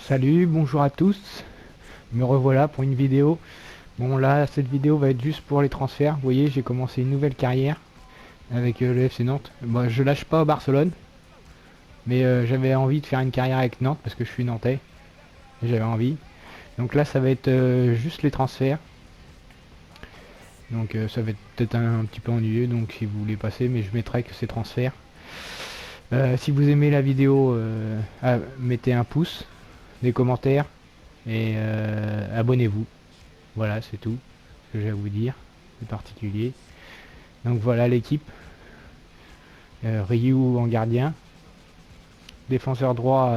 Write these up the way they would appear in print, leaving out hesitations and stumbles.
Salut, bonjour à tous, me revoilà pour une vidéo. Bon là, cette vidéo va être juste pour les transferts. Vous voyez, j'ai commencé une nouvelle carrière avec le FC Nantes. Moi, je lâche pas Barcelone, mais j'avais envie de faire une carrière avec Nantes parce que je suis nantais. J'avais envie. Donc là, ça va être juste les transferts. Donc ça va être peut-être un petit peu ennuyeux, donc si vous voulez passer, mais je mettrai que ces transferts. Si vous aimez la vidéo, mettez un pouce, des commentaires et abonnez-vous. Voilà, c'est tout ce que j'ai à vous dire de particulier. Donc voilà l'équipe. Ryu en gardien. Défenseur droit,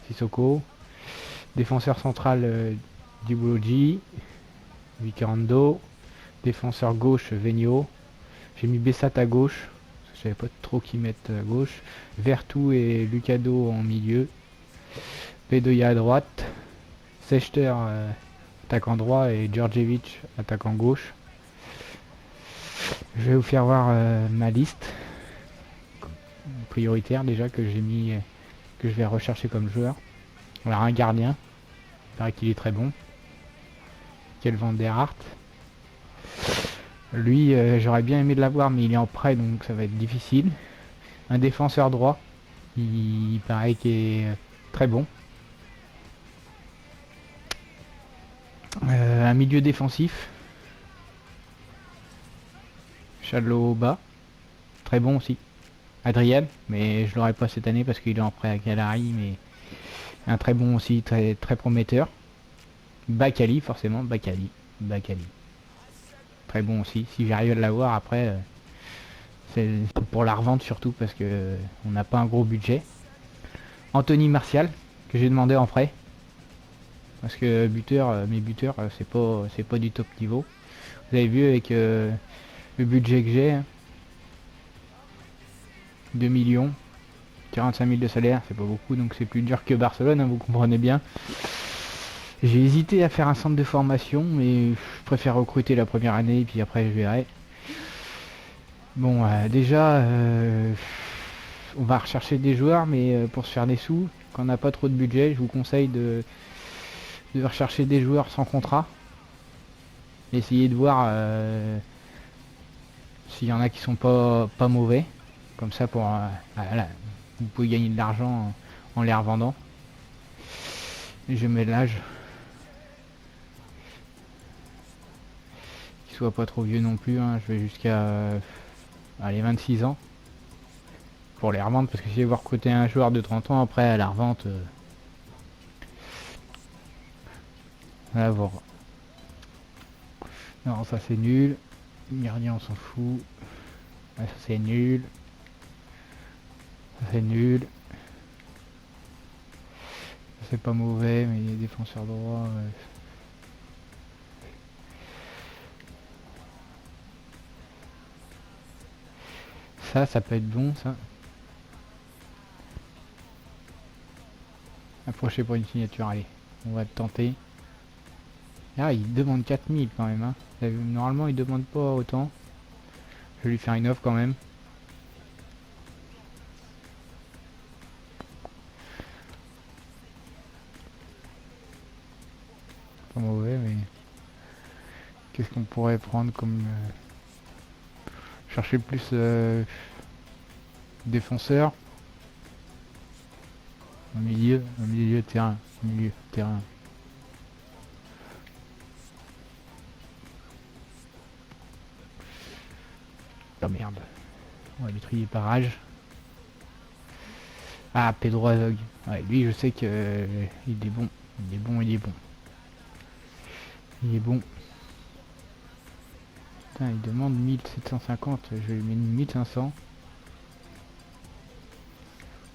Sissoko. Défenseur central, Dibologi. Vicarando. Défenseur gauche, Vigno. J'ai mis Bessat à gauche. Je savais pas trop qui mettre à gauche. Vertou et Lucado en milieu. Bedoya à droite. Sechter, attaquant droit, et Djordjevic, attaquant gauche. Je vais vous faire voir ma liste prioritaire déjà que j'ai mis, que je vais rechercher comme joueur. Alors un gardien, il paraît qu'il est très bon. Quel Van der Hart. Lui, j'aurais bien aimé de l'avoir, mais il est en prêt, donc ça va être difficile. Un défenseur droit, il paraît qu'il est très bon. Un milieu défensif, Chalobah, très bon aussi. Adrien, mais je l'aurai pas cette année parce qu'il est en prêt à Calari, mais un très bon aussi, très, très prometteur. Bakali, forcément, Bakali. Très bon aussi. Si j'arrive à l'avoir après, c'est pour la revente surtout parce que on n'a pas un gros budget. Anthony Martial, que j'ai demandé en prêt. Parce que mes buteurs, c'est pas du top niveau. Vous avez vu avec le budget que j'ai, 2 millions, 45 000 de salaire, c'est pas beaucoup, donc c'est plus dur que Barcelone, hein, vous comprenez bien. J'ai hésité à faire un centre de formation, mais je préfère recruter la première année et puis après je verrai. Bon, déjà, on va rechercher des joueurs, mais pour se faire des sous, quand on n'a pas trop de budget, je vous conseille de rechercher des joueurs sans contrat. Essayez de voir s'il y en a qui sont pas mauvais. Comme ça, voilà, vous pouvez gagner de l'argent en les revendant. Et je mets l'âge. Qu'il soit pas trop vieux non plus, hein. Je vais jusqu'à 26 ans. Pour les revendre, parce que si vous recrutez un joueur de 30 ans, après à la revente, à voir. Non, ça c'est nul. Gardien, on s'en fout. Ça c'est nul. Ça c'est nul. C'est pas mauvais, mais les défenseurs droit. Ça peut être bon, ça. Approchez pour une signature, allez. On va tenter. Ah, il demande 4000 quand même, hein. Normalement, il demande pas autant. Je vais lui faire une offre quand même. Pas mauvais, mais... Qu'est-ce qu'on pourrait prendre comme... Chercher plus défenseur. Milieu de terrain. Milieu de terrain. Oh merde. On va lui trier par âge. Ah, Pedro Azog. Ouais, lui, je sais que il est bon. Il est bon, il est bon. Il est bon. Putain, il demande 1750. Je vais lui mettre 1500.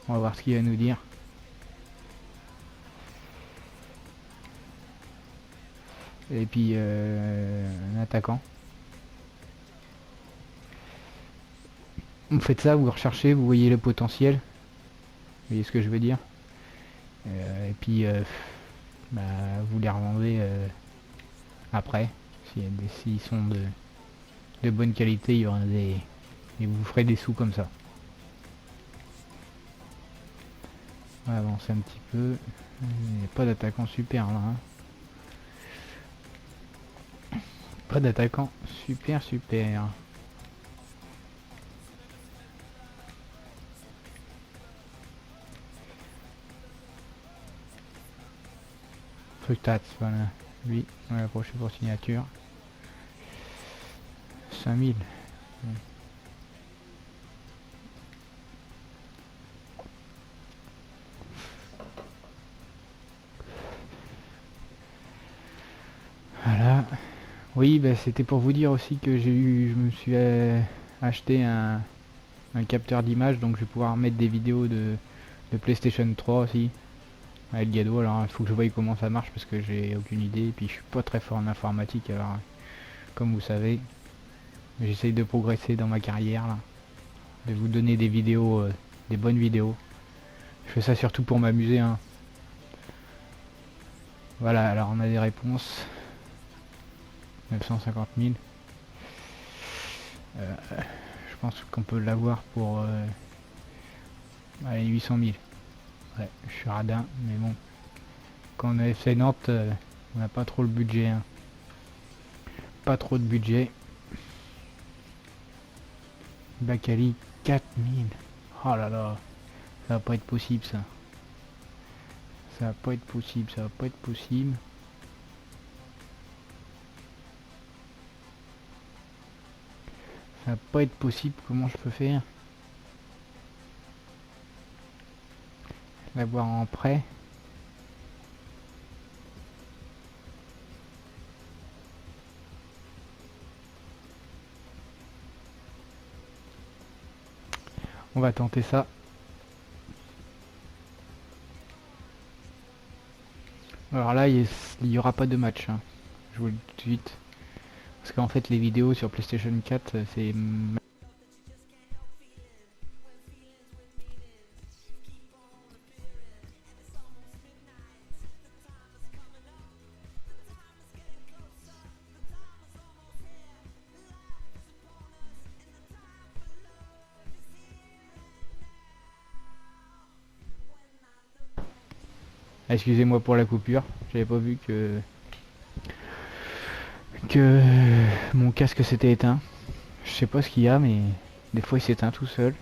On va voir ce qu'il va nous dire. Et puis, un attaquant. Vous faites ça, vous recherchez, vous voyez le potentiel. Vous voyez ce que je veux dire. Et puis, bah, vous les revendez après. S'ils sont de bonne qualité, il y aura et vous ferez des sous comme ça. On va avancer un petit peu. Il n'y a pas d'attaquant super là. Hein. Pas d'attaquant super super. Fructats, voilà. Lui, on va l'approcher pour signature. 5000. Voilà. Oui, bah, c'était pour vous dire aussi que je me suis acheté un capteur d'image, donc je vais pouvoir mettre des vidéos de PlayStation 3 aussi. Avec Gado, alors il faut que je voie comment ça marche parce que j'ai aucune idée, et puis je suis pas très fort en informatique, alors comme vous savez, j'essaye de progresser dans ma carrière là, de vous donner des vidéos, des bonnes vidéos. Je fais ça surtout pour m'amuser, hein. Voilà, alors on a des réponses. 950 000. Je pense qu'on peut l'avoir pour allez, 800 000. Ouais, je suis radin, mais bon. Quand on a FC Nantes, on n'a pas trop le budget. Hein. Pas trop de budget. Bacali, 4000. Oh là là, ça va pas être possible ça. Ça va pas être possible, ça va pas être possible. Ça va pas être possible, comment je peux faire? L'avoir en prêt. On va tenter ça. Alors là, il y aura pas de match. Hein. Je vous le dis tout de suite. Parce qu'en fait, les vidéos sur PlayStation 4, c'est... Excusez-moi pour la coupure. J'avais pas vu que mon casque s'était éteint. Je sais pas ce qu'il y a, mais des fois il s'éteint tout seul.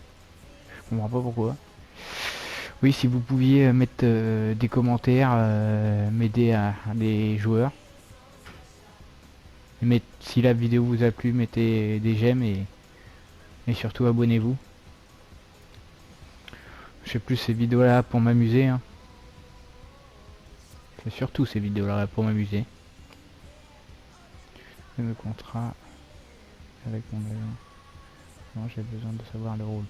Je comprends pas pourquoi. Oui, si vous pouviez mettre des commentaires, m'aider à des joueurs. Mais si la vidéo vous a plu, mettez des j'aime et surtout abonnez-vous. Je fais plus ces vidéos là pour m'amuser. Hein. Je fais surtout ces vidéos là pour m'amuser. Le contrat avec mon agent. Non, j'ai besoin de savoir le rôle.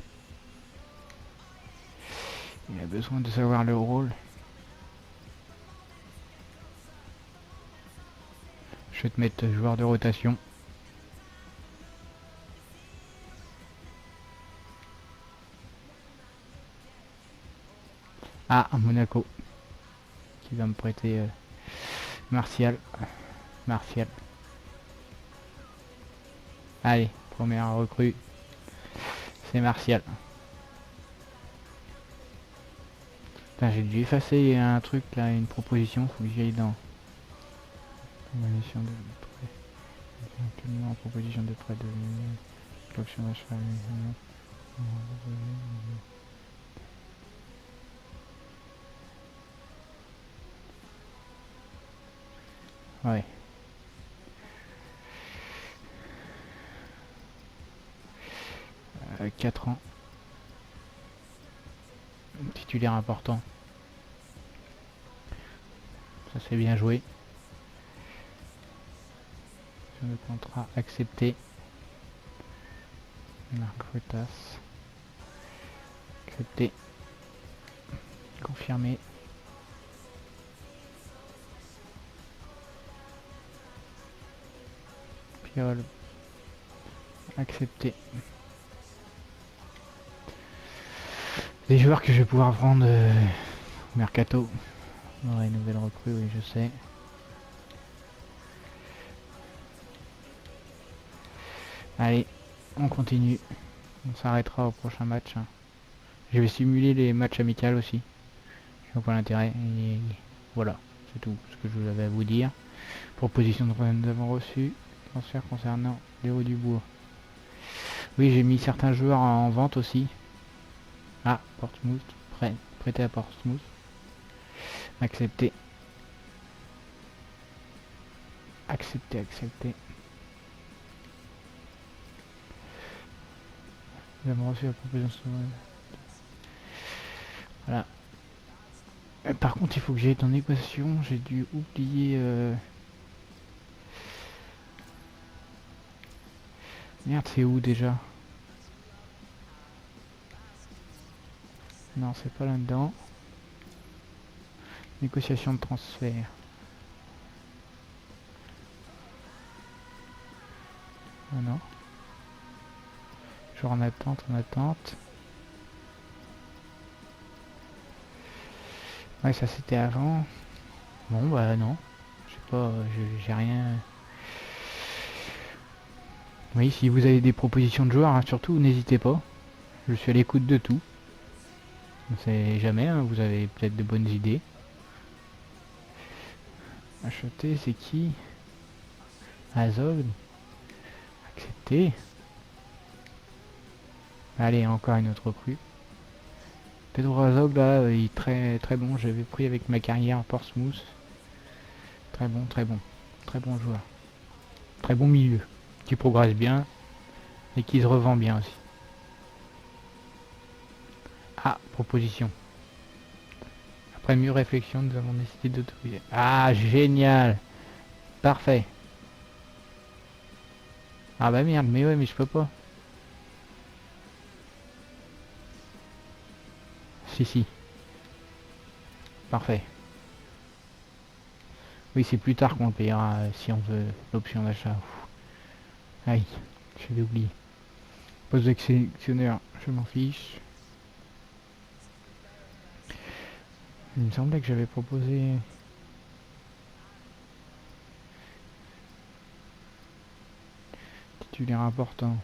Il a besoin de savoir le rôle. Je vais te mettre joueur de rotation. Ah, Monaco. Qui va me prêter Martial. Martial. Allez, première recrue. C'est Martial. J'ai dû effacer un truc là, une proposition, faut que j'y aille dans. Proposition de prêt. En proposition de prêt de l'option d'achat. Ouais. Euh, 4 ans. Titulaire important. Ça c'est bien joué. Le contrat accepté. Marc Rutas. Accepté. Confirmé. Piol. Accepté. Des joueurs que je vais pouvoir vendre Mercato. On aura une nouvelle recrue, oui je sais. Allez, on continue. On s'arrêtera au prochain match. Je vais simuler les matchs amicaux aussi. Je vois pas l'intérêt. Et voilà, c'est tout ce que je vous avais à vous dire. Proposition de nous avons reçu. Transfert concernant Léo Dubois. Oui, j'ai mis certains joueurs en vente aussi. Ah, Portsmouth, prêté à Portsmouth. Accepté. Accepté, accepté. Nous avons reçu la proposition. Voilà. Par contre, il faut que j'aille en équation. J'ai dû oublier... Merde, c'est où déjà? Non, c'est pas là-dedans. Négociation de transfert. Ah non. Genre en attente, en attente. Ouais, ça c'était avant. Bon, bah non. Je sais pas, j'ai rien... Oui, si vous avez des propositions de joueurs, hein, surtout, n'hésitez pas. Je suis à l'écoute de tout. On sait jamais, hein, vous avez peut-être de bonnes idées. Acheter, c'est qui? Azog. Accepté. Allez, encore une autre recrue. Pedro Azog, là, il est très très bon. J'avais pris avec ma carrière à Portsmouth. Très bon, très bon. Très bon joueur. Très bon milieu. Qui progresse bien. Et qui se revend bien aussi. Ah, proposition. Après mieux réflexion, nous avons décidé d'autoriser. Ah, génial. Parfait. Ah bah merde, mais ouais, mais je peux pas. Si, si. Parfait. Oui, c'est plus tard qu'on le payera si on veut l'option d'achat. Aïe, j'avais oublié. Poste d'actionnaire, je m'en fiche. Il me semblait que j'avais proposé... Titulaire important.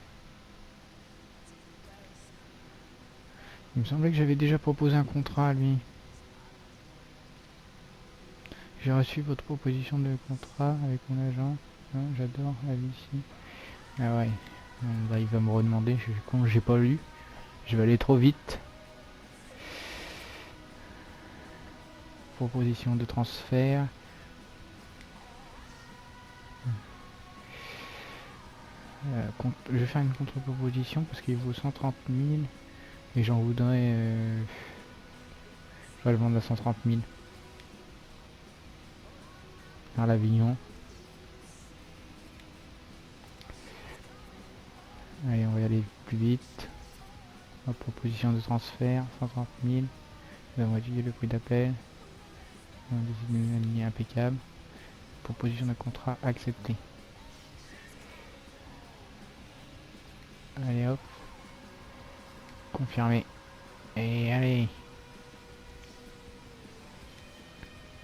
Il me semblait que j'avais déjà proposé un contrat à lui. J'ai reçu votre proposition de contrat avec mon agent. Ah, j'adore la vie ici. Ah ouais. Bon, bah, il va me redemander. Je suis con, j'ai pas lu. Je vais aller trop vite. Proposition de transfert. Je vais faire une contre-proposition parce qu'il vaut 130 000 et j'en voudrais... je vais le vendre à 130 000. À l'Avignon. Allez, on va y aller plus vite. La proposition de transfert, 130 000. Nous avons étudié le prix d'appel. On a décidé d'une ligne impeccable. Proposition de contrat acceptée. Allez hop. Confirmé. Et allez.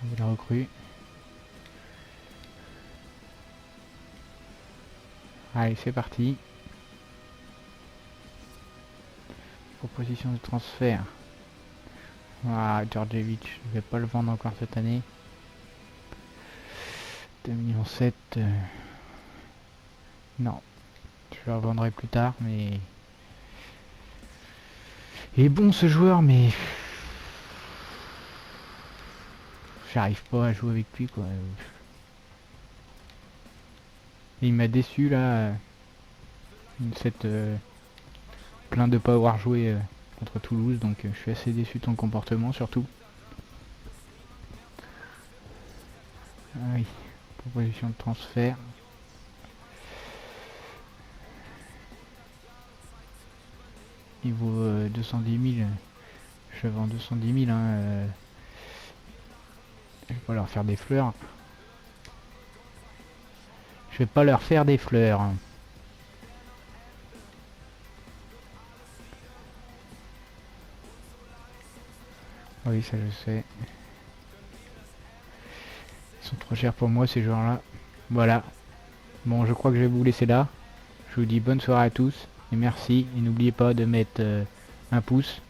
On la recrue. Allez, c'est parti. Proposition de transfert. Ah, Djordjevic, je vais pas le vendre encore cette année. 2,7 millions. Non. Je le revendrai plus tard, mais... Il est bon ce joueur, mais... J'arrive pas à jouer avec lui, quoi. Et il m'a déçu, là. Cette... Plein de pas avoir joué contre Toulouse, donc je suis assez déçu de ton comportement, surtout. Ah oui. Proposition de transfert. Il vaut 210 000. Je vends 210 000. Hein, je vais pas leur faire des fleurs. Je vais pas leur faire des fleurs. Oui, ça je sais. Ils sont trop chers pour moi ces joueurs-là. Voilà. Bon, je crois que je vais vous laisser là. Je vous dis bonne soirée à tous. Et merci. Et n'oubliez pas de mettre un pouce.